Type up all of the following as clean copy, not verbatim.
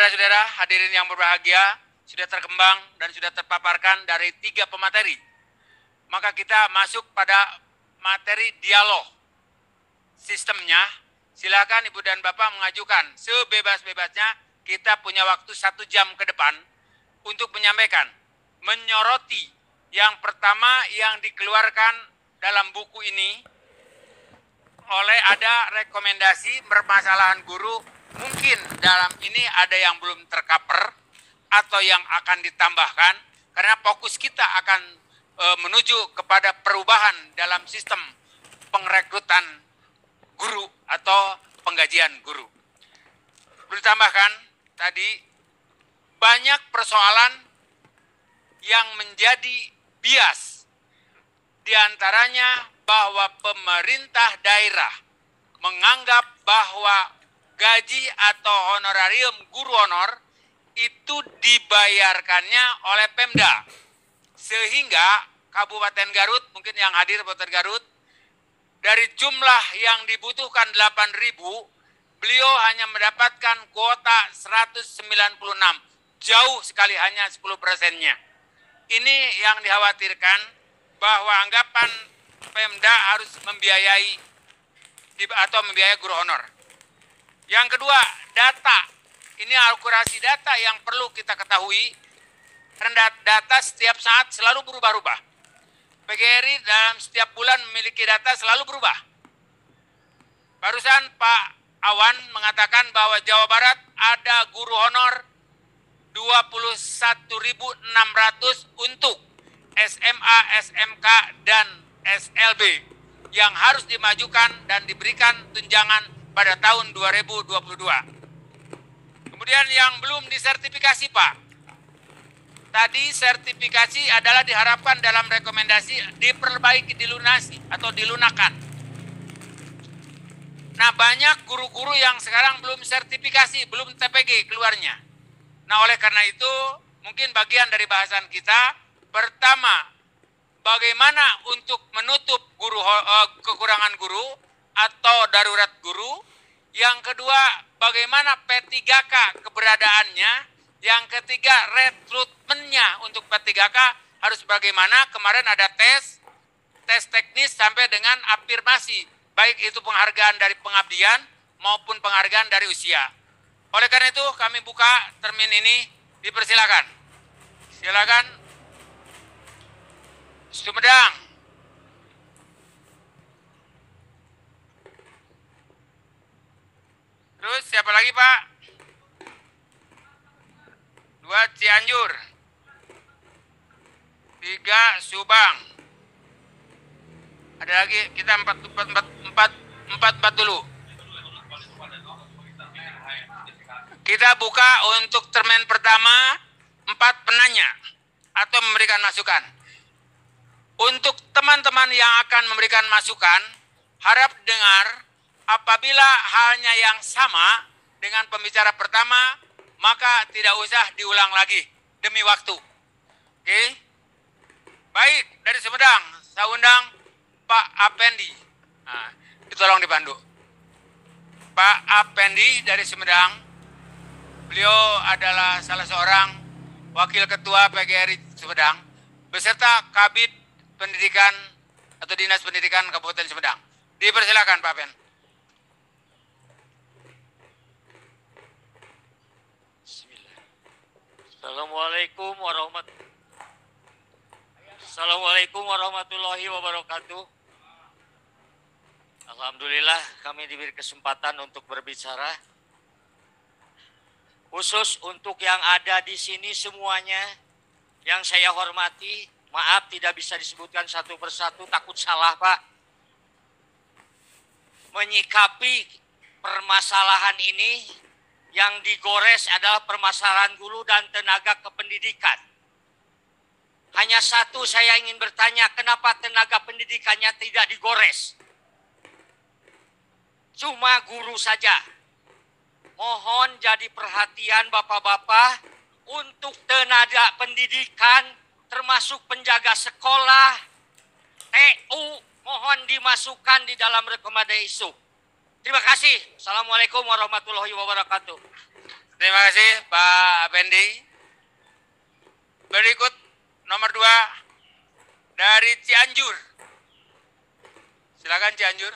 Saudara-saudara hadirin yang berbahagia, sudah terkembang dan sudah terpaparkan dari 3 pemateri. Maka kita masuk pada materi dialog. Sistemnya, silakan Ibu dan Bapak mengajukan sebebas-bebasnya. Kita punya waktu 1 jam ke depan untuk menyampaikan, menyoroti yang pertama yang dikeluarkan dalam buku ini oleh ada rekomendasi permasalahan guru. Mungkin dalam ini ada yang belum tercover atau yang akan ditambahkan karena fokus kita akan menuju kepada perubahan dalam sistem pengrekrutan guru atau penggajian guru. Perlu ditambahkan tadi banyak persoalan yang menjadi bias, diantaranya bahwa pemerintah daerah menganggap bahwa gaji atau honorarium guru honor itu dibayarkannya oleh Pemda. Sehingga Kabupaten Garut, mungkin yang hadir Kabupaten Garut, dari jumlah yang dibutuhkan 8.000, beliau hanya mendapatkan kuota 196. Jauh sekali, hanya 10%-nya. Ini yang dikhawatirkan bahwa anggapan Pemda harus membiayai atau membiayai guru honor. Yang kedua, data. Ini akurasi data yang perlu kita ketahui. Karena data setiap saat selalu berubah-ubah. PGRI dalam setiap bulan memiliki data selalu berubah. Barusan Pak Awan mengatakan bahwa Jawa Barat ada guru honor 21.600 untuk SMA, SMK, dan SLB yang harus dimajukan dan diberikan tunjangan pada tahun 2022. Kemudian yang belum disertifikasi, Pak. Tadi sertifikasi adalah diharapkan dalam rekomendasi diperbaiki, dilunasi atau dilunakan. Nah, banyak guru-guru yang sekarang belum sertifikasi, belum TPG keluarnya. Nah, oleh karena itu mungkin bagian dari bahasan kita, pertama, bagaimana untuk menutup kekurangan guru atau darurat guru. Yang kedua, bagaimana P3K keberadaannya. Yang ketiga, rekrutmennya untuk P3K harus bagaimana. Kemarin ada tes teknis sampai dengan afirmasi, baik itu penghargaan dari pengabdian maupun penghargaan dari usia. Oleh karena itu kami buka termin ini, dipersilakan. Silakan Sumedang. Terus siapa lagi, Pak? 2 Cianjur. 3 Subang. Ada lagi, kita 4 dulu. Kita buka untuk termin pertama 4 penanya atau memberikan masukan. Untuk teman-teman yang akan memberikan masukan, harap dengar. Apabila halnya yang sama dengan pembicara pertama, maka tidak usah diulang lagi demi waktu. Oke? Baik, dari Sumedang, saya undang Pak Apendi. Nah, tolong dibantu. Pak Apendi dari Sumedang, beliau adalah salah seorang wakil ketua PGRI Sumedang, beserta Kabid Pendidikan atau Dinas Pendidikan Kabupaten Sumedang. Dipersilakan Pak Apendi. Assalamualaikum warahmatullahi wabarakatuh. Alhamdulillah kami diberi kesempatan untuk berbicara. Khusus untuk yang ada di sini semuanya yang saya hormati, maaf tidak bisa disebutkan satu persatu, takut salah Pak. Menyikapi permasalahan ini, yang digores adalah permasalahan guru dan tenaga kependidikan. Hanya satu saya ingin bertanya, kenapa tenaga pendidikannya tidak digores? Cuma guru saja. Mohon jadi perhatian Bapak-bapak untuk tenaga pendidikan termasuk penjaga sekolah, TU, mohon dimasukkan di dalam rekomendasi isu. Terima kasih. Assalamualaikum warahmatullahi wabarakatuh. Terima kasih Pak Effendi. Berikut nomor 2 dari Cianjur. Silakan Cianjur.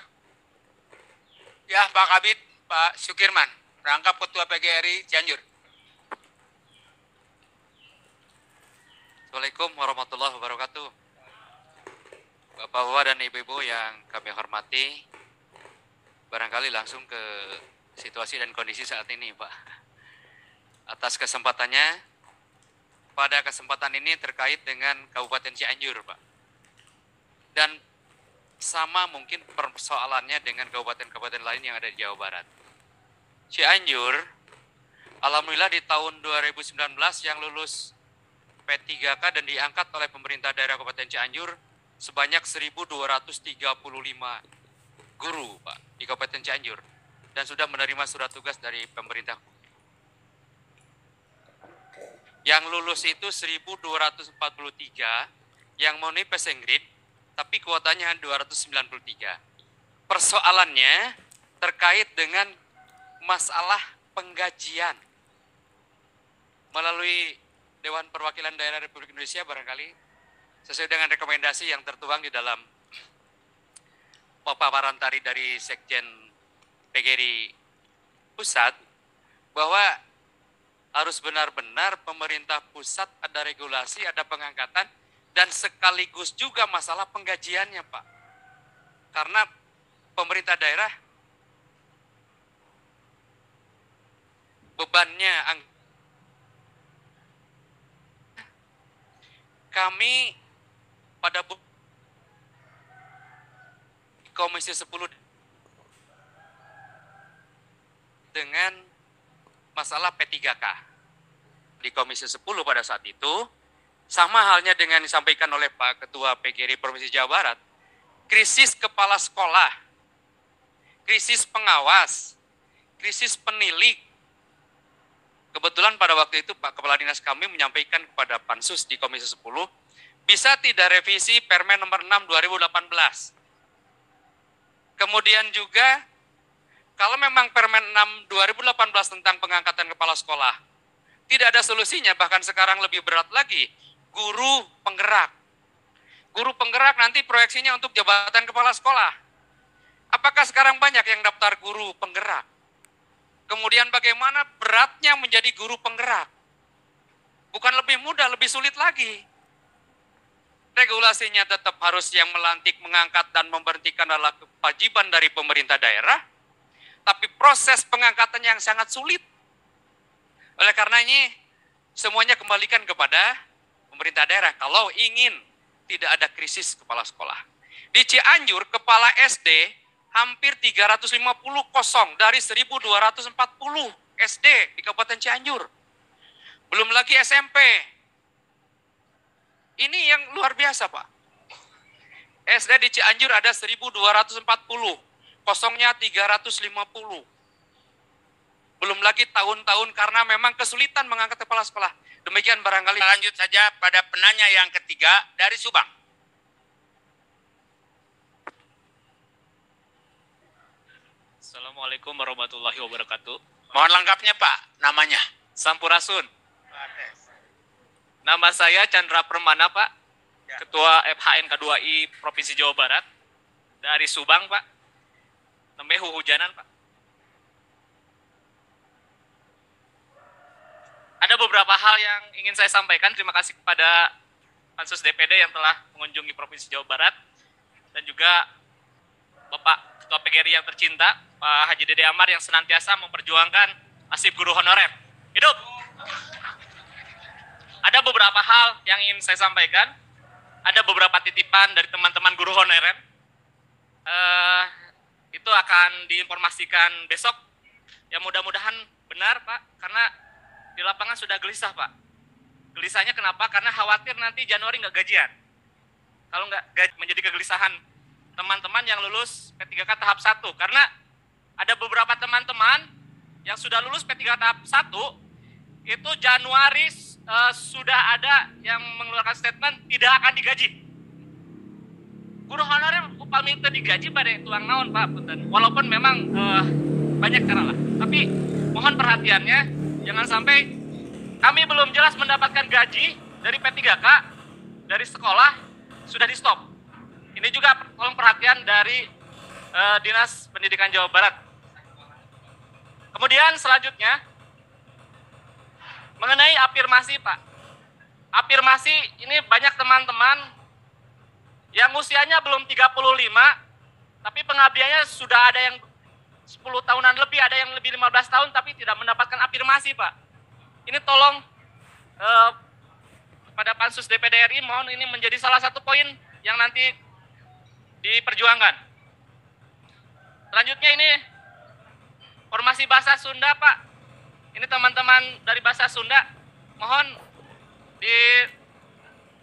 Ya Pak Kabid, Pak Sukirman, rangkap Ketua PGRI Cianjur. Assalamualaikum warahmatullahi wabarakatuh. Bapak-bapak dan ibu-ibu yang kami hormati, barangkali langsung ke situasi dan kondisi saat ini, Pak. Atas kesempatannya, pada kesempatan ini terkait dengan Kabupaten Cianjur, Pak. Dan sama mungkin persoalannya dengan kabupaten-kabupaten lain yang ada di Jawa Barat. Cianjur, alhamdulillah di tahun 2019 yang lulus P3K dan diangkat oleh pemerintah daerah Kabupaten Cianjur sebanyak 1.235 guru, Pak, di Kabupaten Cianjur, dan sudah menerima surat tugas dari pemerintah. Yang lulus itu 1.243, yang memenuhi passing grade, tapi kuotanya 293. Persoalannya terkait dengan masalah penggajian melalui Dewan Perwakilan Daerah Republik Indonesia, barangkali sesuai dengan rekomendasi yang tertuang di dalam paparan tadi dari Sekjen PGRI Pusat, bahwa harus benar-benar pemerintah pusat ada regulasi, ada pengangkatan, dan sekaligus juga masalah penggajiannya, Pak. Karena pemerintah daerah bebannya kami pada Komisi 10 dengan masalah P3K. Di Komisi 10 pada saat itu, sama halnya dengan disampaikan oleh Pak Ketua PGRI Provinsi Jawa Barat, krisis kepala sekolah, krisis pengawas, krisis penilik. Kebetulan pada waktu itu Pak Kepala Dinas kami menyampaikan kepada Pansus di Komisi 10, bisa tidak revisi Permen nomor 6 2018. Kemudian juga, kalau memang Permen 6 2018 tentang pengangkatan kepala sekolah, tidak ada solusinya, bahkan sekarang lebih berat lagi, guru penggerak. Guru penggerak nanti proyeksinya untuk jabatan kepala sekolah. Apakah sekarang banyak yang daftar guru penggerak? Kemudian bagaimana beratnya menjadi guru penggerak? Bukan lebih mudah, lebih sulit lagi. Regulasinya tetap harus yang melantik, mengangkat, dan memberhentikan adalah kewajiban dari pemerintah daerah, tapi proses pengangkatan yang sangat sulit. Oleh karena ini, semuanya kembalikan kepada pemerintah daerah kalau ingin tidak ada krisis kepala sekolah. Di Cianjur, kepala SD hampir 350 kosong dari 1.240 SD di Kabupaten Cianjur. Belum lagi SMP. Ini yang luar biasa, Pak. SD di Cianjur ada 1.240, kosongnya 350. Belum lagi tahun-tahun karena memang kesulitan mengangkat kepala sekolah. Demikian barangkali. Lanjut saja pada penanya yang ketiga dari Subang. Assalamualaikum warahmatullahi wabarakatuh. Mohon lengkapnya Pak, namanya. Sampurasun. Nama saya Chandra Permana, Pak. Ketua FHNK 2I Provinsi Jawa Barat. Dari Subang, Pak. Namanya Huhujanan, Pak. Ada beberapa hal yang ingin saya sampaikan. Terima kasih kepada Pansus DPD yang telah mengunjungi Provinsi Jawa Barat. Dan juga Bapak Ketua PGRI yang tercinta, Pak Haji Dede Amar yang senantiasa memperjuangkan nasib guru honorer. Hidup! Ada beberapa hal yang ingin saya sampaikan. Ada beberapa titipan dari teman-teman guru honorer. Itu akan diinformasikan besok. Ya mudah-mudahan benar, Pak. Karena di lapangan sudah gelisah, Pak. Gelisahnya kenapa? Karena khawatir nanti Januari nggak gajian. Kalau nggak menjadi kegelisahan teman-teman yang lulus P3K tahap 1. Karena ada beberapa teman-teman yang sudah lulus P3K tahap 1, itu Januari sudah ada yang mengeluarkan statement tidak akan digaji. guru honorer upami teu digaji bade tuang naon Pak punten. Walaupun memang banyak cara lah. Tapi mohon perhatiannya, jangan sampai kami belum jelas mendapatkan gaji dari P3K, dari sekolah sudah di stop. Ini juga tolong perhatian dari Dinas Pendidikan Jawa Barat. Kemudian selanjutnya mengenai afirmasi Pak. Afirmasi ini banyak teman-teman yang usianya belum 35, tapi pengabdiannya sudah ada yang 10 tahunan lebih, ada yang lebih 15 tahun, tapi tidak mendapatkan afirmasi Pak. Ini tolong pada Pansus DPD RI, mohon ini menjadi salah satu poin yang nanti diperjuangkan. Selanjutnya ini formasi bahasa Sunda Pak. Ini teman-teman dari bahasa Sunda, mohon di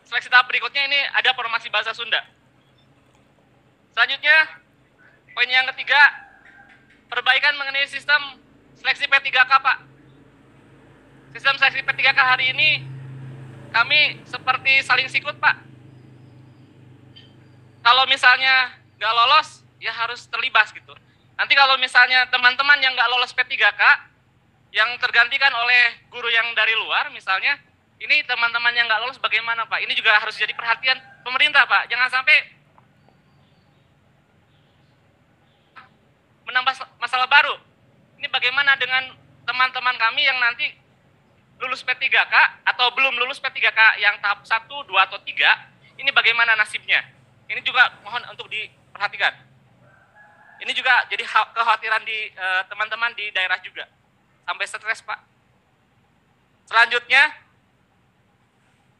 seleksi tahap berikutnya ini ada formasi bahasa Sunda. Selanjutnya, poin yang ketiga, perbaikan mengenai sistem seleksi P3K Pak. Sistem seleksi P3K hari ini kami seperti saling sikut Pak. Kalau misalnya nggak lolos, ya harus terlibas gitu. Nanti kalau misalnya teman-teman yang nggak lolos P3K, yang tergantikan oleh guru yang dari luar misalnya, ini teman-teman yang nggak lolos bagaimana Pak? Ini juga harus jadi perhatian pemerintah Pak. Jangan sampai menambah masalah baru. Ini bagaimana dengan teman-teman kami yang nanti lulus P3K atau belum lulus P3K yang tahap 1, 2, atau 3, ini bagaimana nasibnya? Ini juga mohon untuk diperhatikan. Ini juga jadi kekhawatiran di teman-teman di daerah juga. Sampai stres Pak. Selanjutnya,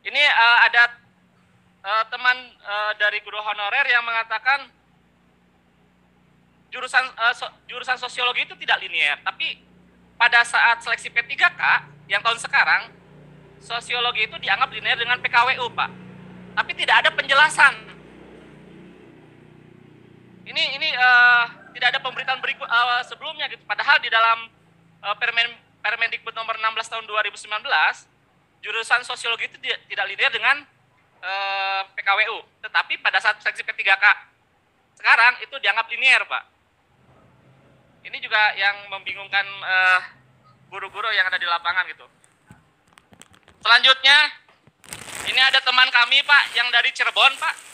ini ada teman dari guru honorer yang mengatakan jurusan sosiologi itu tidak linear. Tapi pada saat seleksi P3K yang tahun sekarang, sosiologi itu dianggap linear dengan PKWU Pak. Tapi tidak ada penjelasan. Ini tidak ada pemberitaan berikut sebelumnya gitu. Padahal di dalam Permendikbud nomor 16 tahun 2019, jurusan sosiologi itu tidak linear dengan PKWU. Tetapi pada saat seleksi P3K sekarang itu dianggap linear Pak. Ini juga yang membingungkan guru-guru yang ada di lapangan gitu. Selanjutnya, ini ada teman kami Pak yang dari Cirebon Pak.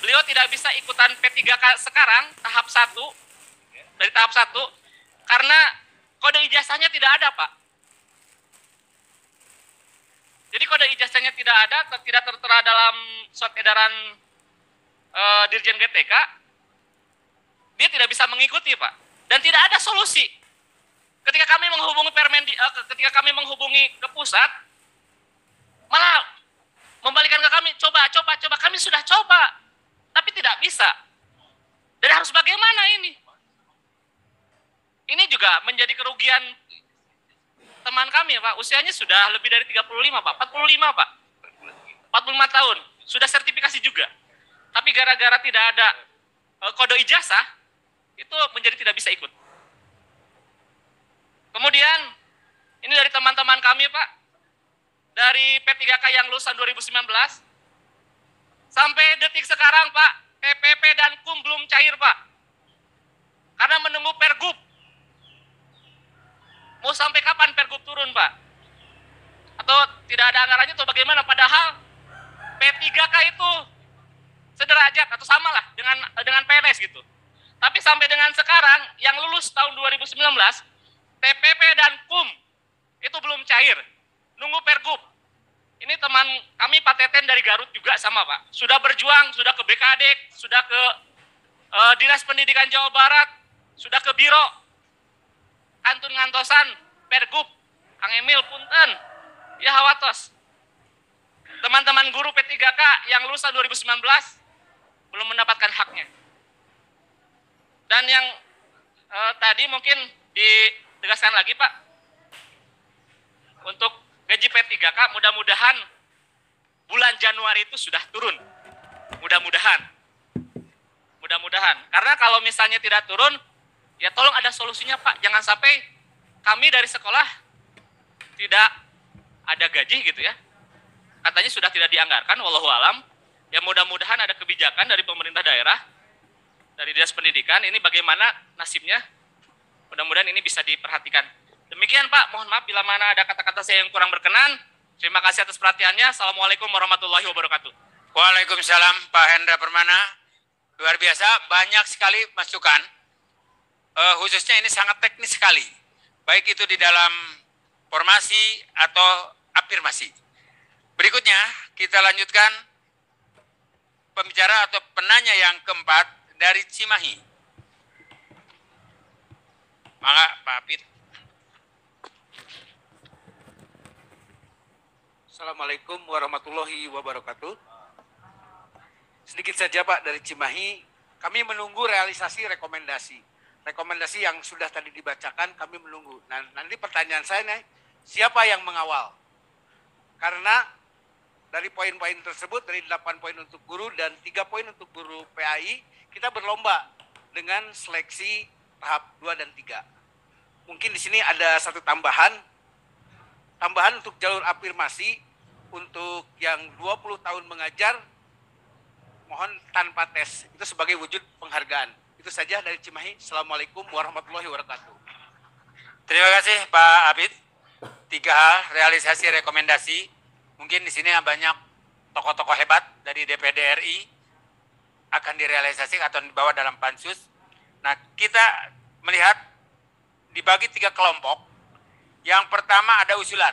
Beliau tidak bisa ikutan P3K sekarang, tahap 1, dari tahap 1, karena kode ijazahnya tidak ada Pak. Jadi kode ijazahnya tidak ada, tidak tertera dalam surat edaran Dirjen GTK, dia tidak bisa mengikuti Pak. Dan tidak ada solusi. Ketika kami menghubungi ke pusat, malah membalikan ke kami, coba, kami sudah coba. Tapi tidak bisa. Dan harus bagaimana ini? Ini juga menjadi kerugian teman kami Pak. Usianya sudah lebih dari 35 Pak. 45 Pak. 45 tahun. Sudah sertifikasi juga. Tapi gara-gara tidak ada kode ijazah, itu menjadi tidak bisa ikut. Kemudian, ini dari teman-teman kami Pak. Dari P3K yang lulusan 2019, sampai detik sekarang Pak, TPP dan KUM belum cair Pak. Karena menunggu Pergub. Mau sampai kapan Pergub turun Pak? Atau tidak ada anggarannya atau bagaimana? Padahal P3K itu sederajat atau samalah dengan PNS gitu. Tapi sampai dengan sekarang yang lulus tahun 2019, TPP dan KUM itu belum cair. Nunggu Pergub. Ini teman kami Pak Teten dari Garut juga sama Pak. Sudah berjuang, sudah ke BKD, sudah ke Dinas Pendidikan Jawa Barat, sudah ke Biro, Kantun Ngantosan, Pergub, Kang Emil, punten, ya hawatos. Teman-teman guru P3K yang lulusan 2019 belum mendapatkan haknya. Dan yang tadi mungkin ditegaskan lagi Pak, untuk gaji P3K mudah-mudahan bulan Januari itu sudah turun. Mudah-mudahan. Karena kalau misalnya tidak turun, ya tolong ada solusinya Pak. Jangan sampai kami dari sekolah tidak ada gaji gitu ya. Katanya sudah tidak dianggarkan, wallahu alam. Ya mudah-mudahan ada kebijakan dari pemerintah daerah, dari Dinas Pendidikan, ini bagaimana nasibnya. Mudah-mudahan ini bisa diperhatikan. Demikian Pak, mohon maaf bila mana ada kata-kata saya yang kurang berkenan. Terima kasih atas perhatiannya. Assalamualaikum warahmatullahi wabarakatuh. Waalaikumsalam Pak Hendra Permana. Luar biasa, banyak sekali masukan. Khususnya ini sangat teknis sekali. Baik itu di dalam formasi atau afirmasi. Berikutnya kita lanjutkan pembicara atau penanya yang keempat dari Cimahi. Maka Pak Apit. Assalamualaikum warahmatullahi wabarakatuh. Sedikit saja Pak dari Cimahi, kami menunggu realisasi rekomendasi. Rekomendasi yang sudah tadi dibacakan kami menunggu. Nah, nanti pertanyaan saya nih, siapa yang mengawal? Karena dari poin-poin tersebut, dari 8 poin untuk guru dan 3 poin untuk guru PAI, kita berlomba dengan seleksi tahap 2 dan 3. Mungkin di sini ada satu tambahan untuk jalur afirmasi untuk yang 20 tahun mengajar, mohon tanpa tes, itu sebagai wujud penghargaan. Itu saja dari Cimahi. Assalamualaikum warahmatullahi wabarakatuh. Terima kasih Pak Abid. 3 hal, realisasi rekomendasi. Mungkin di sini banyak tokoh-tokoh hebat dari DPD RI akan direalisasikan atau dibawa dalam pansus. Nah, kita melihat dibagi 3 kelompok. Yang pertama ada usulan.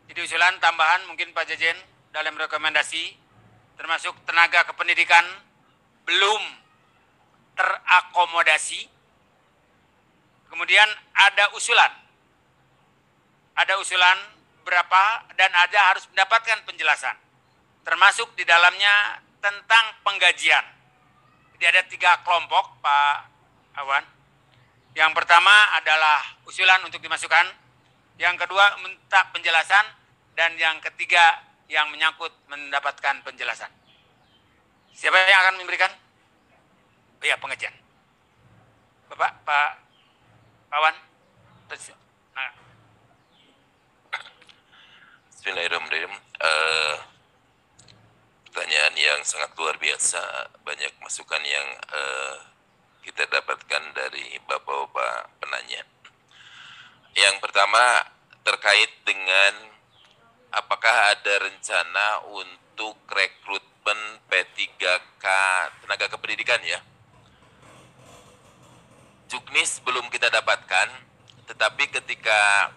Jadi usulan tambahan mungkin Pak Jajen dalam rekomendasi termasuk tenaga kependidikan belum terakomodasi. Kemudian ada usulan. Ada usulan berapa dan ada harus mendapatkan penjelasan. Termasuk di dalamnya tentang penggajian. Jadi ada 3 kelompok Pak Awan. Yang pertama adalah usulan untuk dimasukkan. Yang kedua minta penjelasan. Dan yang ketiga yang menyangkut mendapatkan penjelasan. Siapa yang akan memberikan? Oh ya, pengajian. Bapak, Pak Awan. Nah. Bismillahirrahmanirrahim. Pertanyaan yang sangat luar biasa, banyak masukan yang kita dapatkan dari bapak-bapak penanya. Yang pertama terkait dengan apakah ada rencana untuk rekrutmen P3K tenaga kependidikan ya. Juknis belum kita dapatkan, tetapi ketika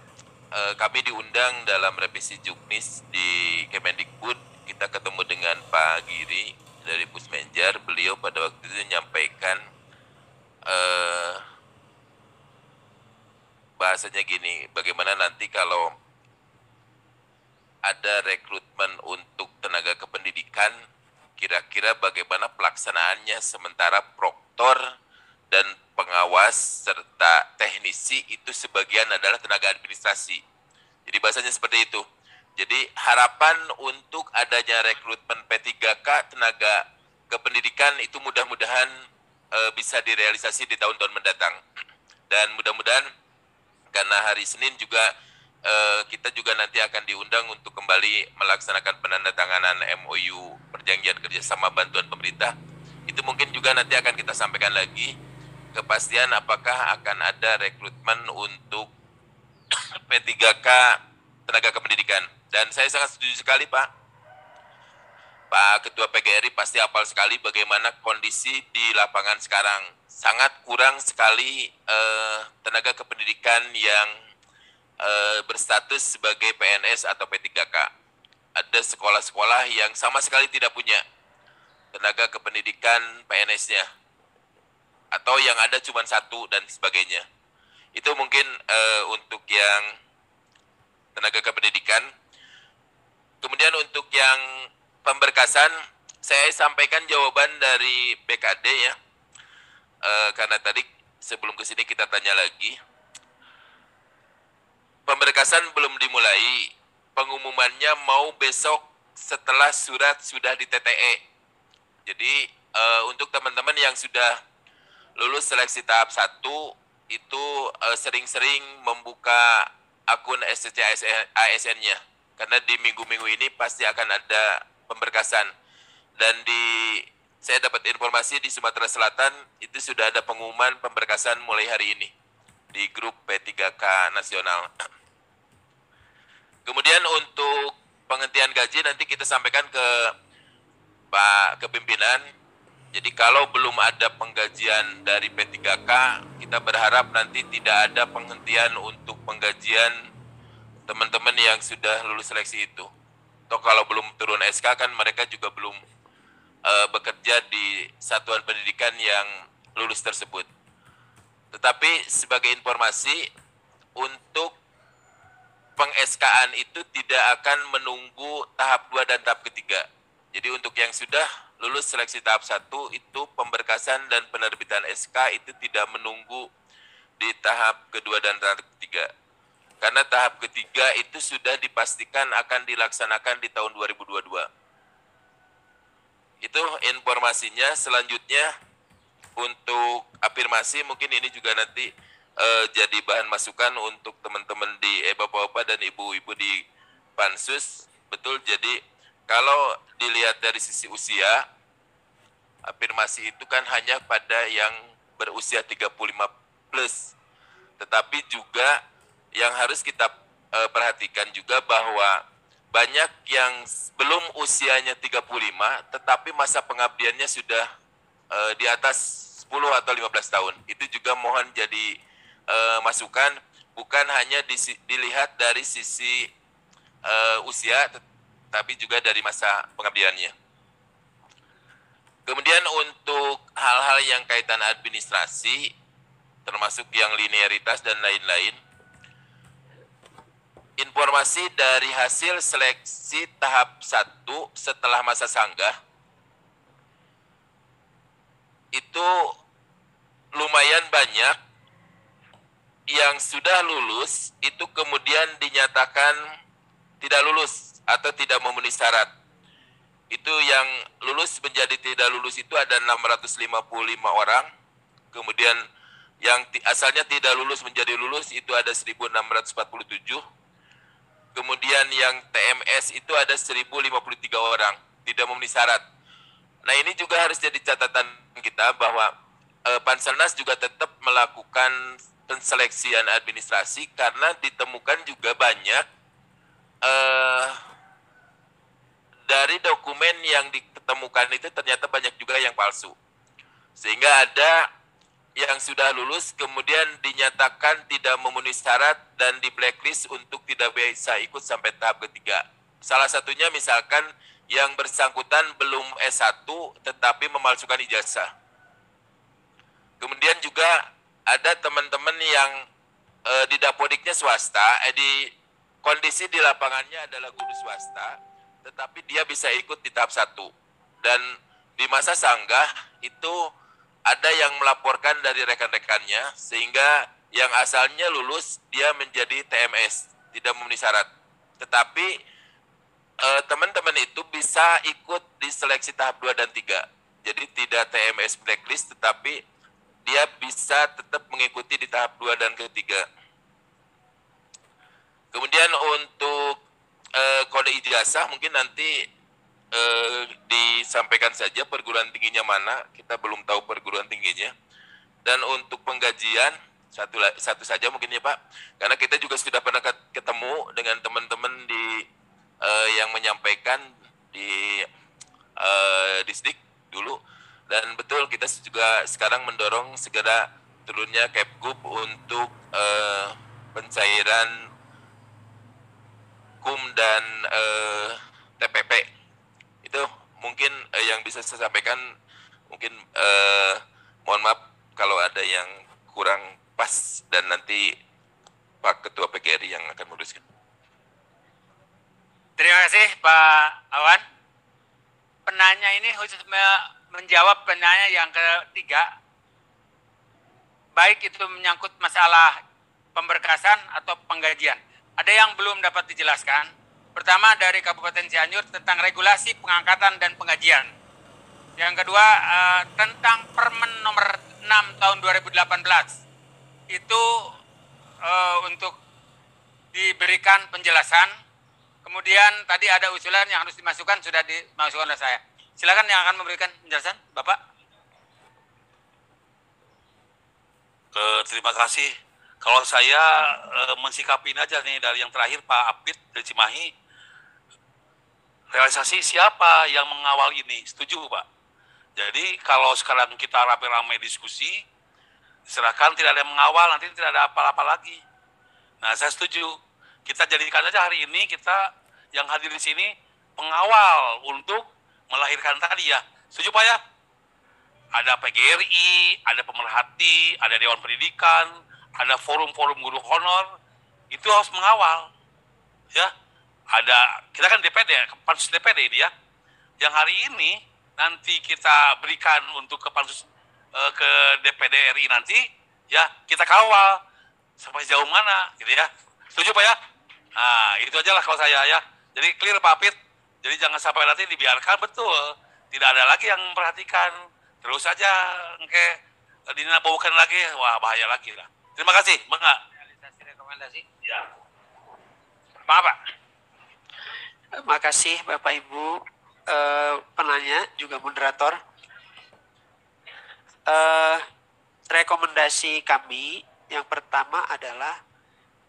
kami diundang dalam revisi Juknis di Kemendikbud, kita ketemu dengan Pak Giri dari Pusmenjar. Beliau pada waktu itu menyampaikan bahasanya gini, bagaimana nanti kalau ada rekrutmen untuk tenaga kependidikan, kira-kira bagaimana pelaksanaannya, sementara proktor dan pengawas serta teknisi itu sebagian adalah tenaga administrasi. Jadi bahasanya seperti itu. Jadi harapan untuk adanya rekrutmen P3K tenaga kependidikan itu mudah-mudahan bisa direalisasi di tahun-tahun mendatang. Dan mudah-mudahan karena hari Senin juga kita juga nanti akan diundang untuk kembali melaksanakan penandatanganan MOU perjanjian kerjasama bantuan pemerintah. Itu mungkin juga nanti akan kita sampaikan lagi kepastian apakah akan ada rekrutmen untuk P3K tenaga kependidikan. Dan saya sangat setuju sekali Pak Ketua PGRI pasti hafal sekali bagaimana kondisi di lapangan sekarang. Sangat kurang sekali tenaga kependidikan yang berstatus sebagai PNS atau P3K. Ada sekolah-sekolah yang sama sekali tidak punya tenaga kependidikan PNS-nya. Atau yang ada cuma 1 dan sebagainya. Itu mungkin untuk yang tenaga kependidikan. Kemudian untuk yang pemberkasan, saya sampaikan jawaban dari BKD ya. Karena tadi sebelum ke sini kita tanya lagi. Pemberkasan belum dimulai, pengumumannya mau besok setelah surat sudah di TTE. Jadi untuk teman-teman yang sudah lulus seleksi tahap 1 itu sering-sering membuka akun SCC ASN-nya. Karena di minggu-minggu ini pasti akan ada pemberkasan. Dan saya dapat informasi di Sumatera Selatan itu sudah ada pengumuman pemberkasan mulai hari ini di grup P3K nasional. Kemudian untuk penghentian gaji nanti kita sampaikan ke Pak Kepimpinan. Jadi kalau belum ada penggajian dari P3K, kita berharap nanti tidak ada penghentian untuk penggajian teman-teman yang sudah lulus seleksi itu. Toh kalau belum turun SK kan mereka juga belum bekerja di satuan pendidikan yang lulus tersebut. Tetapi sebagai informasi, untuk peng-SK-an itu tidak akan menunggu tahap 2 dan tahap ketiga. Jadi untuk yang sudah lulus seleksi tahap 1 itu pemberkasan dan penerbitan SK itu tidak menunggu di tahap kedua dan tahap ketiga. Karena tahap ketiga itu sudah dipastikan akan dilaksanakan di tahun 2022. Itu informasinya. Selanjutnya untuk afirmasi mungkin ini juga nanti jadi bahan masukan untuk teman-teman di bapak-bapak dan ibu-ibu di Pansus. Betul, jadi kalau dilihat dari sisi usia, afirmasi itu kan hanya pada yang berusia 35 plus. Tetapi juga yang harus kita perhatikan juga bahwa banyak yang belum usianya 35, tetapi masa pengabdiannya sudah di atas 10 atau 15 tahun. Itu juga mohon jadi masukan, bukan hanya dilihat dari sisi usia, tapi juga dari masa pengabdiannya. Kemudian untuk hal-hal yang kaitan administrasi, termasuk yang linearitas dan lain-lain, informasi dari hasil seleksi tahap 1 setelah masa sanggah, itu lumayan banyak yang sudah lulus, itu kemudian dinyatakan tidak lulus atau tidak memenuhi syarat. Itu yang lulus menjadi tidak lulus itu ada 655 orang. Kemudian yang asalnya tidak lulus menjadi lulus itu ada 1647. Kemudian yang TMS itu ada 1053 orang, tidak memenuhi syarat. Nah ini juga harus jadi catatan kita bahwa Panselnas juga tetap melakukan penseleksian administrasi karena ditemukan juga banyak dari dokumen yang ditemukan itu ternyata banyak juga yang palsu. Sehingga ada yang sudah lulus kemudian dinyatakan tidak memenuhi syarat dan di blacklist untuk tidak bisa ikut sampai tahap ketiga. Salah satunya misalkan yang bersangkutan belum S1 tetapi memalsukan ijazah. Kemudian juga ada teman-teman yang di dapodiknya swasta, di kondisi di lapangannya adalah guru swasta, tetapi dia bisa ikut di tahap 1. Dan di masa sanggah itu ada yang melaporkan dari rekan-rekannya, sehingga yang asalnya lulus dia menjadi TMS, tidak memenuhi syarat. Tetapi teman-teman itu bisa ikut di seleksi tahap 2 dan 3. Jadi tidak TMS blacklist, tetapi dia bisa tetap mengikuti di tahap 2 dan ketiga. Kemudian untuk kode ijazah mungkin nanti disampaikan saja perguruan tingginya mana, kita belum tahu perguruan tingginya. Dan untuk penggajian satu saja mungkin ya Pak, karena kita juga sudah pernah ketemu dengan teman-teman di yang menyampaikan di Disdik dulu, dan betul kita juga sekarang mendorong segera turunnya Kepgub untuk pencairan KUM dan TPP. Itu mungkin yang bisa saya sampaikan. Mungkin mohon maaf kalau ada yang kurang pas dan nanti Pak Ketua PGRI yang akan meluruskan. Terima kasih Pak Awan. Penanya ini khusus menjawab penanya yang ketiga, baik itu menyangkut masalah pemberkasan atau penggajian. Ada yang belum dapat dijelaskan. Pertama dari Kabupaten Cianjur tentang regulasi pengangkatan dan penggajian. Yang kedua tentang Permen nomor 6 tahun 2018. Itu untuk diberikan penjelasan. Kemudian tadi ada usulan yang harus dimasukkan, sudah dimasukkan oleh saya. Silakan yang akan memberikan penjelasan, Bapak. Terima kasih. Kalau saya mensikapi aja nih dari yang terakhir Pak Apit dari Cimahi, realisasi siapa yang mengawal ini? Setuju Pak. Jadi kalau sekarang kita rame-rame diskusi, silakan tidak ada yang mengawal, nanti tidak ada apa-apa lagi. Nah saya setuju. Kita jadikan aja hari ini kita yang hadir di sini pengawal untuk melahirkan tadi ya. Setuju Pak ya? Ada PGRI, ada pemerhati, ada Dewan Pendidikan, ada forum-forum guru honor, itu harus mengawal, ya. Ada, kita kan DPD, pansus DPD ini ya, yang hari ini nanti kita berikan untuk ke pansus ke DPD RI nanti, ya kita kawal sampai jauh mana, gitu ya. Setuju Pak ya? Nah itu aja lah kalau saya ya. Jadi clear Pak Apit. Jadi jangan sampai nanti dibiarkan, betul, tidak ada lagi yang memperhatikan. Terus aja kayak dinabaukan lagi, wah bahaya lagi lah. Terima kasih, Bangga. Realisasi rekomendasi. Ya. Pak. Makasih Bapak Ibu penanya juga moderator. Rekomendasi kami yang pertama adalah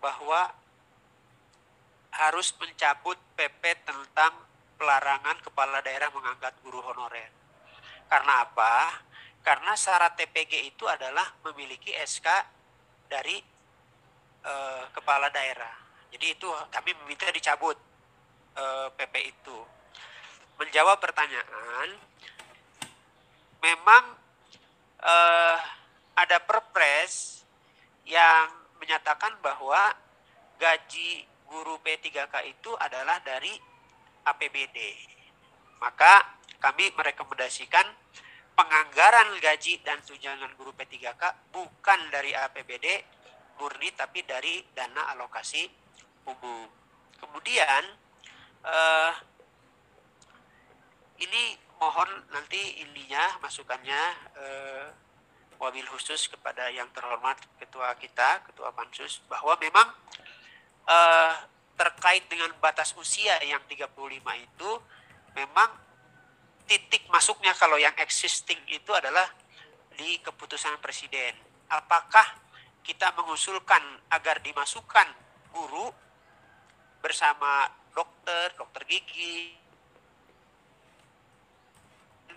bahwa harus mencabut PP tentang pelarangan kepala daerah mengangkat guru honorer. Karena apa? Karena syarat TPG itu adalah memiliki SK dari kepala daerah. Jadi itu kami meminta dicabut PP itu. Menjawab pertanyaan, memang ada perpres yang menyatakan bahwa gaji guru P3K itu adalah dari APBD. Maka kami merekomendasikan penganggaran gaji dan tunjangan guru P3K bukan dari APBD murni tapi dari dana alokasi umum. Kemudian ini mohon nanti ininya masukannya wabil khusus kepada yang terhormat ketua kita, ketua Pansus, bahwa memang terkait dengan batas usia yang 35 itu memang titik masuknya kalau yang existing itu adalah di keputusan presiden. Apakah kita mengusulkan agar dimasukkan guru bersama dokter gigi,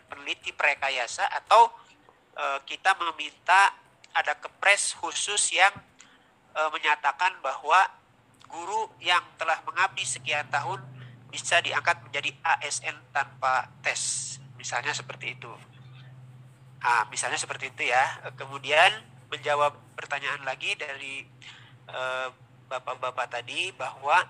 peneliti prekayasa, atau kita meminta ada kepres khusus yang menyatakan bahwa guru yang telah mengabdi sekian tahun bisa diangkat menjadi ASN tanpa tes, misalnya seperti itu. Misalnya seperti itu ya. Kemudian menjawab pertanyaan lagi dari bapak-bapak tadi bahwa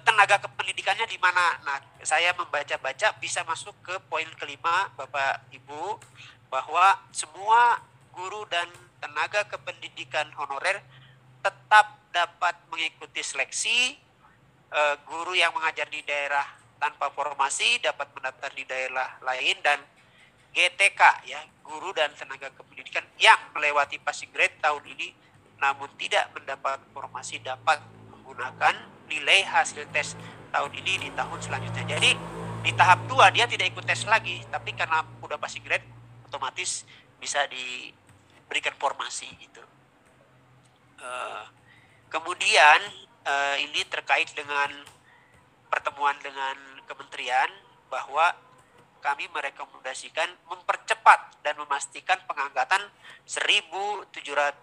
tenaga kependidikannya di mana. Nah, saya membaca-baca bisa masuk ke poin kelima Bapak Ibu, bahwa semua guru dan tenaga kependidikan honorer tetap dapat mengikuti seleksi. Guru yang mengajar di daerah tanpa formasi dapat mendaftar di daerah lain, dan GTK ya, guru dan tenaga kependidikan yang melewati passing grade tahun ini namun tidak mendapat formasi dapat menggunakan nilai hasil tes tahun ini di tahun selanjutnya. Jadi di tahap 2 dia tidak ikut tes lagi, tapi karena udah passing grade otomatis bisa diberikan formasi gitu. Kemudian ini terkait dengan pertemuan dengan kementerian, bahwa kami merekomendasikan mempercepat dan memastikan pengangkatan 173.730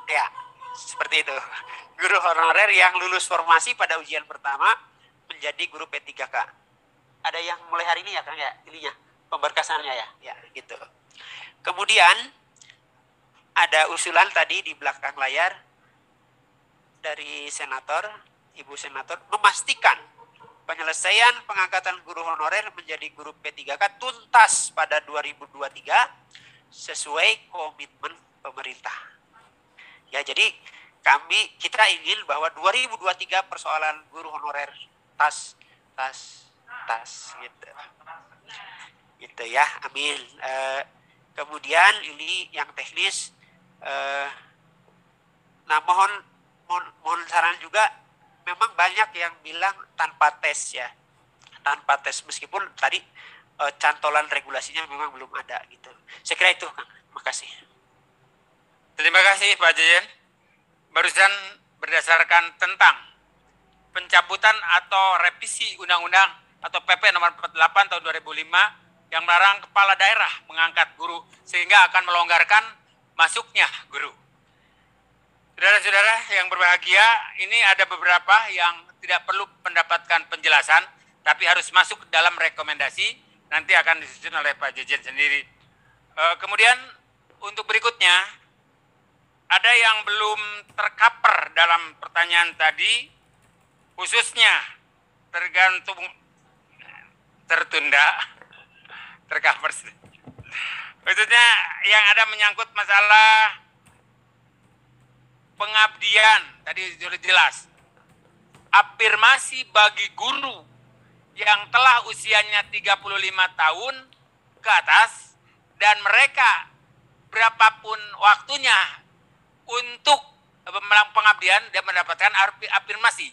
ya, seperti itu, guru honorer yang lulus formasi pada ujian pertama menjadi guru P3K. Ada yang mulai hari ini ya Kang ya, ininya pemberkasannya ya gitu. Kemudian ada usulan tadi di belakang layar dari senator, Ibu Senator, memastikan penyelesaian pengangkatan guru honorer menjadi guru P3K tuntas pada 2023 sesuai komitmen pemerintah. Ya, jadi kita ingin bahwa 2023 persoalan guru honorer tas gitu ya, amin. Kemudian ini yang teknis, Nah, mohon saran juga, memang banyak yang bilang tanpa tes ya. Tanpa tes, meskipun tadi cantolan regulasinya memang belum ada gitu. Saya kira itu, Kang. Makasih. Terima kasih Pak Jejen. Barusan berdasarkan tentang pencabutan atau revisi undang-undang atau PP nomor 48 tahun 2005 yang melarang kepala daerah mengangkat guru sehingga akan melonggarkan masuknya guru. Saudara-saudara yang berbahagia, ini ada beberapa yang tidak perlu mendapatkan penjelasan, tapi harus masuk dalam rekomendasi, nanti akan disusun oleh Pak Jejen sendiri. Kemudian untuk berikutnya, ada yang belum tercover dalam pertanyaan tadi, khususnya tergantung tertunda, tercover. Khususnya yang ada menyangkut masalah pengabdian, tadi sudah jelas. Afirmasi bagi guru yang telah usianya 35 tahun ke atas dan mereka berapapun waktunya untuk pengabdian dia mendapatkan afirmasi.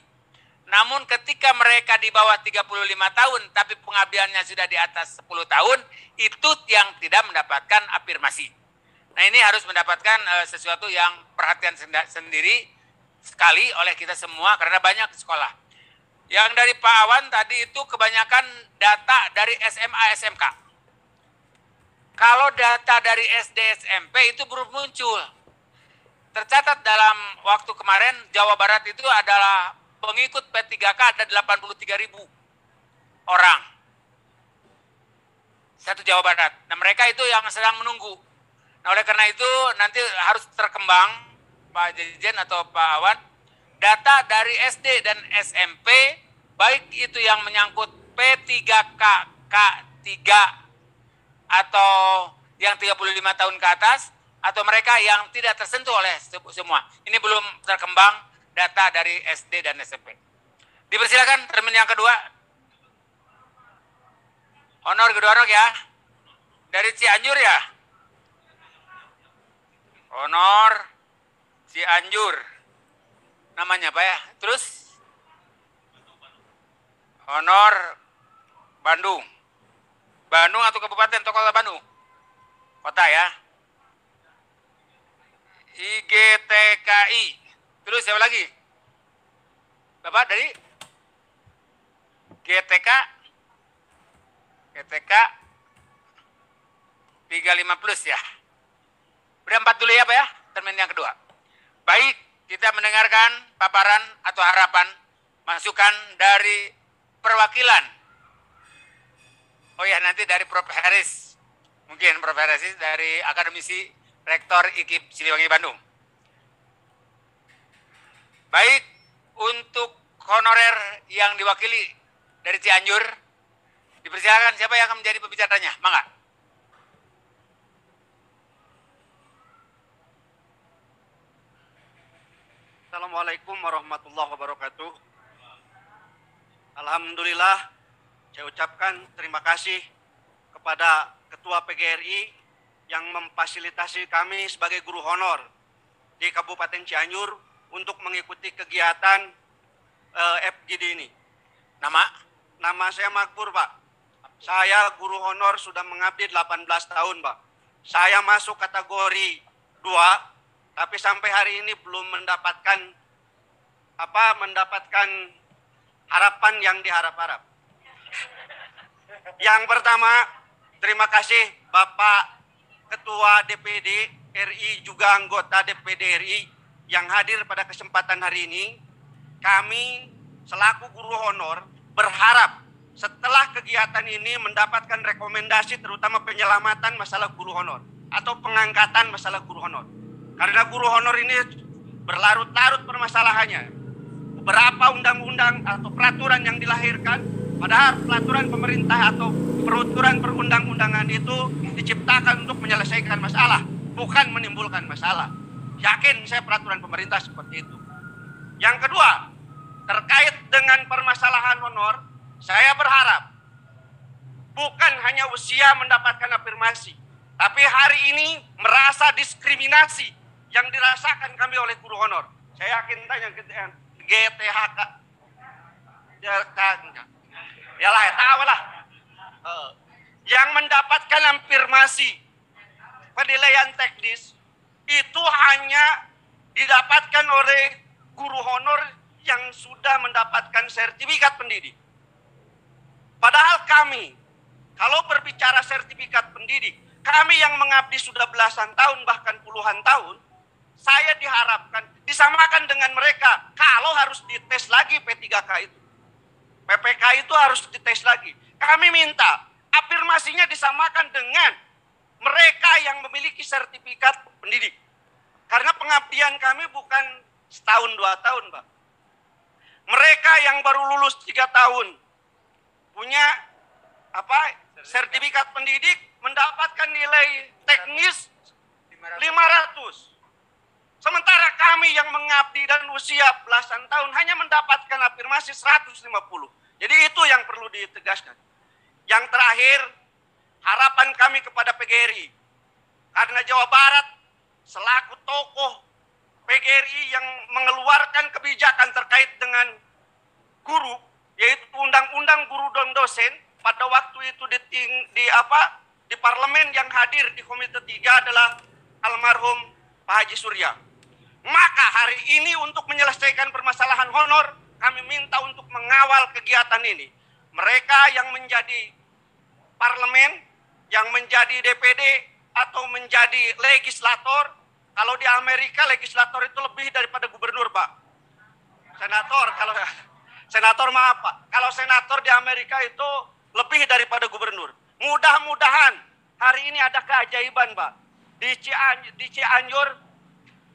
Namun ketika mereka di bawah 35 tahun tapi pengabdiannya sudah di atas 10 tahun, itu yang tidak mendapatkan afirmasi. Nah, ini harus mendapatkan sesuatu yang perhatian sendiri sekali oleh kita semua karena banyak sekolah. Yang dari Pak Awan tadi itu kebanyakan data dari SMA SMK. Kalau data dari SD SMP itu belum muncul. Tercatat dalam waktu kemarin Jawa Barat itu adalah pengikut P3K ada 83.000 orang. Satu Jawa Barat. Nah, mereka itu yang sedang menunggu. Nah, oleh karena itu nanti harus terkembang Pak Jejen atau Pak Awan, data dari SD dan SMP, baik itu yang menyangkut P3K, K3 atau yang 35 tahun ke atas, atau mereka yang tidak tersentuh oleh semua. Ini belum terkembang data dari SD dan SMP. Dipersilakan termin yang kedua. Honor kedua honor ya. Dari Cianjur ya. Honor Cianjur. Namanya apa ya? Terus Honor Bandung. Bandung atau kabupaten atau kota Bandung? Kota ya. IGTKI. Terus siapa lagi? Bapak dari GTK 35 plus ya. Berempat dulu ya Pak ya, termin yang kedua. Baik, kita mendengarkan paparan atau harapan masukan dari perwakilan. Oh ya, nanti dari Prof. Haris. Mungkin Prof. Haris dari akademisi Rektor IKIP Siliwangi Bandung. Baik, untuk honorer yang diwakili dari Cianjur, dipersilakan siapa yang akan menjadi pembicaranya? Mangga. Assalamualaikum warahmatullahi wabarakatuh. Alhamdulillah, saya ucapkan terima kasih kepada Ketua PGRI yang memfasilitasi kami sebagai guru honor di Kabupaten Cianjur untuk mengikuti kegiatan FGD ini. Nama saya Makbur, Pak. Saya guru honor sudah mengabdi 18 tahun, Pak. Saya masuk kategori 2, tapi sampai hari ini belum mendapatkan harapan yang diharap-harap. Yang pertama, terima kasih Bapak Ketua DPD RI juga anggota DPD RI yang hadir pada kesempatan hari ini. Kami selaku guru honor berharap setelah kegiatan ini mendapatkan rekomendasi terutama penyelamatan masalah guru honor atau pengangkatan masalah guru honor. Karena guru honor ini berlarut-larut permasalahannya. Beberapa undang-undang atau peraturan yang dilahirkan, padahal peraturan pemerintah atau peraturan perundang-undangan itu diciptakan untuk menyelesaikan masalah, bukan menimbulkan masalah. Yakin saya peraturan pemerintah seperti itu. Yang kedua, terkait dengan permasalahan honor, saya berharap bukan hanya usia mendapatkan afirmasi, tapi hari ini merasa diskriminasi yang dirasakan kami oleh guru honor. Saya yakin tanya ke GTHK. Ya lah, tahu lah. Yang mendapatkan afirmasi penilaian teknis itu hanya didapatkan oleh guru honor yang sudah mendapatkan sertifikat pendidik. Padahal kami, kalau berbicara sertifikat pendidik, kami yang mengabdi sudah belasan tahun bahkan puluhan tahun, saya diharapkan disamakan dengan mereka kalau harus dites lagi P3K itu. PPK itu harus dites lagi. Kami minta afirmasinya disamakan dengan mereka yang memiliki sertifikat pendidik. Karena pengabdian kami bukan setahun 2 tahun, Pak. Mereka yang baru lulus 3 tahun punya sertifikat pendidik mendapatkan nilai teknis 500. Sementara kami yang mengabdi dan usia belasan tahun hanya mendapatkan afirmasi 150. Jadi itu yang perlu ditegaskan. Yang terakhir, harapan kami kepada PGRI. Karena Jawa Barat selaku tokoh PGRI yang mengeluarkan kebijakan terkait dengan guru, yaitu undang-undang guru dan dosen, pada waktu itu di parlemen yang hadir di Komite 3 adalah almarhum Pak Haji Surya. Maka hari ini untuk menyelesaikan permasalahan honor, kami minta untuk mengawal kegiatan ini. Mereka yang menjadi parlemen, yang menjadi DPD, atau menjadi legislator. Kalau di Amerika legislator itu lebih daripada gubernur, Pak. Senator maaf, Pak. Kalau senator di Amerika itu lebih daripada gubernur. Mudah-mudahan hari ini ada keajaiban, Pak. Di Cianjur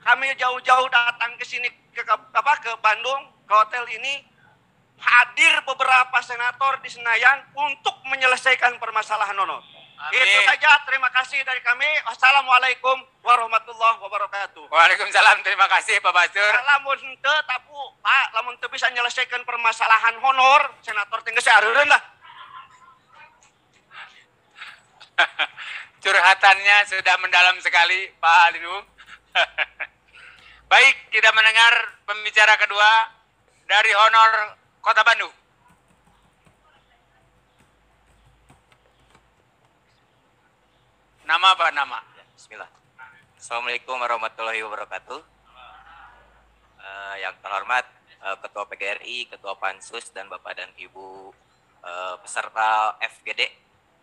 kami jauh-jauh datang ke sini ke Bandung, ke hotel ini, hadir beberapa senator di Senayan untuk menyelesaikan permasalahan honor. Amin. Itu saja, terima kasih dari kami. Wassalamualaikum warahmatullahi wabarakatuh. Waalaikumsalam, terima kasih Pak Basur. Lamun teu tapu, Pak, lamun teu bisa menyelesaikan permasalahan honor, senator tinggal saeureun lah. Curhatannya sudah mendalam sekali, Pak Alinu. Baik, kita mendengar pembicara kedua dari Honor Kota Bandung. Nama apa nama? Bismillah. Assalamualaikum warahmatullahi wabarakatuh. Yang terhormat Ketua PGRI, Ketua Pansus, dan Bapak dan Ibu peserta FGD.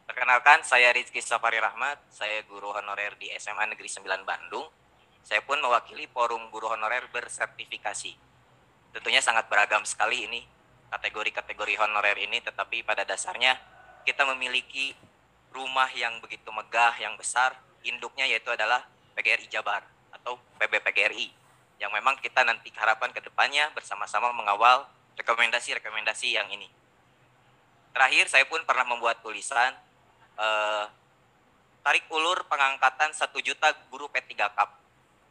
Perkenalkan, saya Rizky Safari Rahmat, saya guru honorer di SMA Negeri 9 Bandung. Saya pun mewakili forum guru honorer bersertifikasi. Tentunya sangat beragam sekali ini kategori-kategori honorer ini, tetapi pada dasarnya kita memiliki rumah yang begitu megah, yang besar, induknya yaitu adalah PGRI Jabar atau PBPGRI, yang memang kita nanti harapan ke depannya bersama-sama mengawal rekomendasi-rekomendasi yang ini. Terakhir, saya pun pernah membuat tulisan tarik ulur pengangkatan 1 juta guru P3K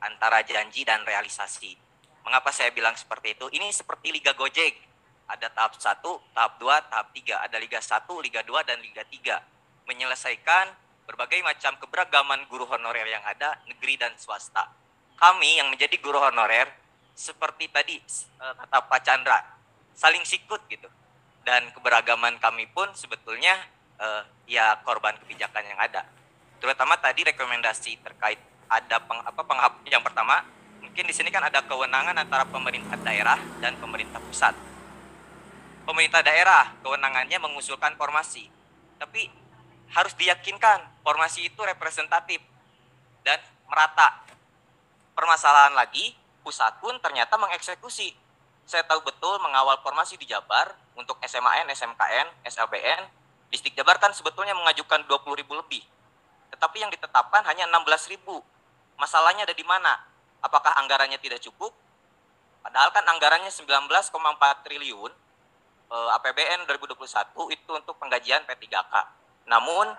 antara janji dan realisasi. Mengapa saya bilang seperti itu? Ini seperti Liga Gojek. Ada tahap 1, tahap 2, tahap 3. Ada Liga 1, Liga 2, dan Liga 3. Menyelesaikan berbagai macam keberagaman guru honorer yang ada, negeri dan swasta. Kami yang menjadi guru honorer, seperti tadi kata Pak Chandra, saling sikut gitu. Dan keberagaman kami pun sebetulnya ya korban kebijakan yang ada. Terutama tadi rekomendasi terkait ada yang pertama, mungkin di sini kan ada kewenangan antara pemerintah daerah dan pemerintah pusat. Pemerintah daerah kewenangannya mengusulkan formasi, tapi harus diyakinkan formasi itu representatif dan merata. Permasalahan lagi, pusat pun ternyata mengeksekusi. Saya tahu betul mengawal formasi di Jabar untuk SMAN, SMKN, SLBN, Distrik Jabar kan sebetulnya mengajukan 20.000 lebih. Tetapi yang ditetapkan hanya 16.000. Masalahnya ada di mana? Apakah anggarannya tidak cukup? Padahal kan anggarannya 19,4 triliun APBN 2021 itu untuk penggajian P3K. Namun,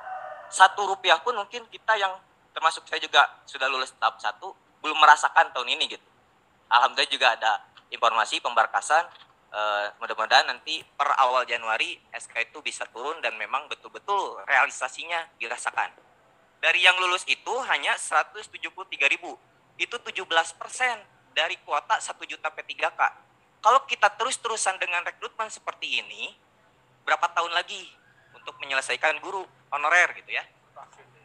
Rp1 pun mungkin kita yang termasuk saya juga sudah lulus tahap 1 belum merasakan tahun ini gitu. Alhamdulillah juga ada informasi pemberkasan, mudah-mudahan nanti per awal Januari SK itu bisa turun dan memang betul-betul realisasinya dirasakan. Dari yang lulus itu hanya 173.000. itu 17% dari kuota 1 juta P3K. Kalau kita terus-terusan dengan rekrutmen seperti ini, berapa tahun lagi untuk menyelesaikan guru honorer gitu ya.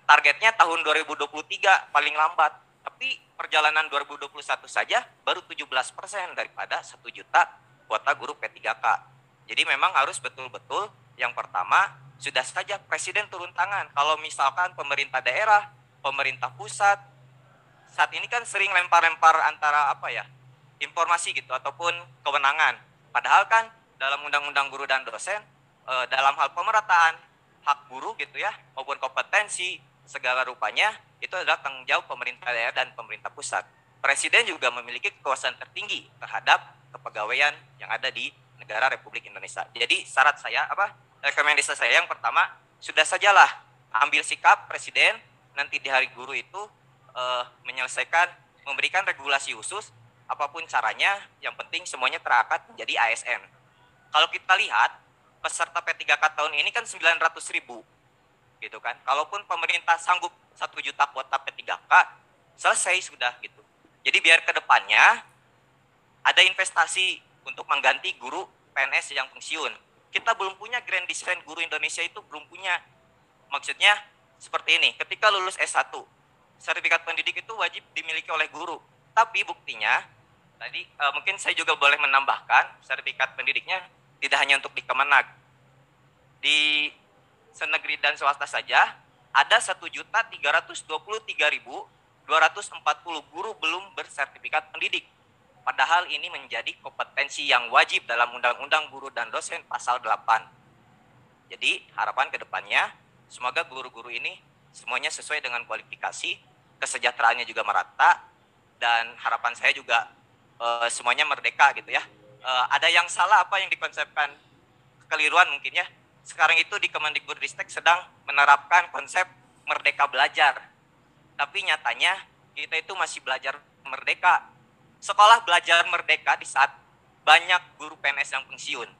Targetnya tahun 2023 paling lambat, tapi perjalanan 2021 saja baru 17% daripada 1 juta kuota guru P3K. Jadi memang harus betul-betul yang pertama, sudah saja Presiden turun tangan. Kalau misalkan pemerintah daerah, pemerintah pusat, saat ini kan sering lempar-lempar antara informasi gitu ataupun kewenangan. Padahal kan dalam Undang-Undang Guru dan Dosen, dalam hal pemerataan hak guru gitu ya, maupun kompetensi segala rupanya itu adalah tanggung jawab pemerintah daerah dan pemerintah pusat. Presiden juga memiliki kekuasaan tertinggi terhadap kepegawaian yang ada di negara Republik Indonesia. Jadi rekomendasi saya yang pertama, sudah sajalah ambil sikap Presiden nanti di hari guru itu menyelesaikan, memberikan regulasi khusus, apapun caranya, yang penting semuanya terangkat menjadi ASN. Kalau kita lihat, peserta P3K tahun ini kan 900.000, gitu kan. Kalaupun pemerintah sanggup 1 juta kuota P3K, selesai sudah gitu. Jadi biar ke depannya ada investasi untuk mengganti guru PNS yang pensiun. Kita belum punya Grand Design Guru Indonesia itu belum punya. Maksudnya seperti ini, ketika lulus S1, sertifikat pendidik itu wajib dimiliki oleh guru. Tapi buktinya, tadi mungkin saya juga boleh menambahkan, sertifikat pendidiknya tidak hanya untuk di Kemenag. Di senegeri dan swasta saja, ada 1.323.240 guru belum bersertifikat pendidik. Padahal ini menjadi kompetensi yang wajib dalam Undang-Undang Guru dan Dosen pasal 8. Jadi harapan ke depannya, semoga guru-guru ini semuanya sesuai dengan kualifikasi, kesejahteraannya juga merata, dan harapan saya juga semuanya merdeka gitu ya. Ada yang salah apa yang dikonsepkan, kekeliruan mungkin ya. Sekarang itu di Kemendikbudristek sedang menerapkan konsep merdeka belajar. Tapi nyatanya kita itu masih belajar merdeka. Sekolah belajar merdeka di saat banyak guru PNS yang pensiun.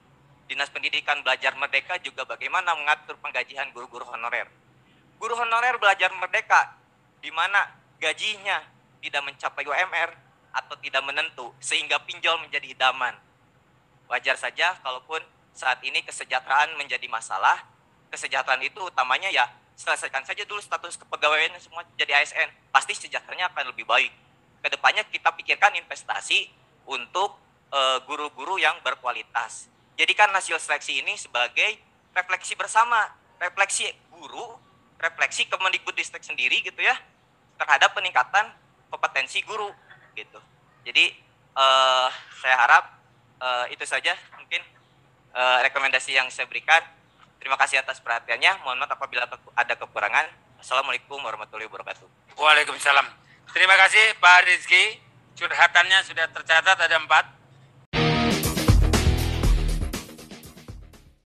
Dinas Pendidikan belajar merdeka juga bagaimana mengatur penggajian guru-guru honorer. Guru honorer belajar merdeka, di mana gajinya tidak mencapai UMR atau tidak menentu, sehingga pinjol menjadi idaman. Wajar saja kalaupun saat ini kesejahteraan menjadi masalah. Kesejahteraan itu utamanya ya selesaikan saja dulu status kepegawaiannya semua jadi ASN. Pasti sejahteranya akan lebih baik. Kedepannya kita pikirkan investasi untuk guru-guru yang berkualitas. Jadikan hasil seleksi ini sebagai refleksi bersama, refleksi guru, refleksi Kemendikbudristek sendiri gitu ya, terhadap peningkatan kompetensi guru gitu. Jadi saya harap itu saja mungkin rekomendasi yang saya berikan. Terima kasih atas perhatiannya. Mohon maaf apabila ada kekurangan. Assalamualaikum warahmatullahi wabarakatuh. Waalaikumsalam. Terima kasih Pak Rizky. Curhatannya sudah tercatat ada 4.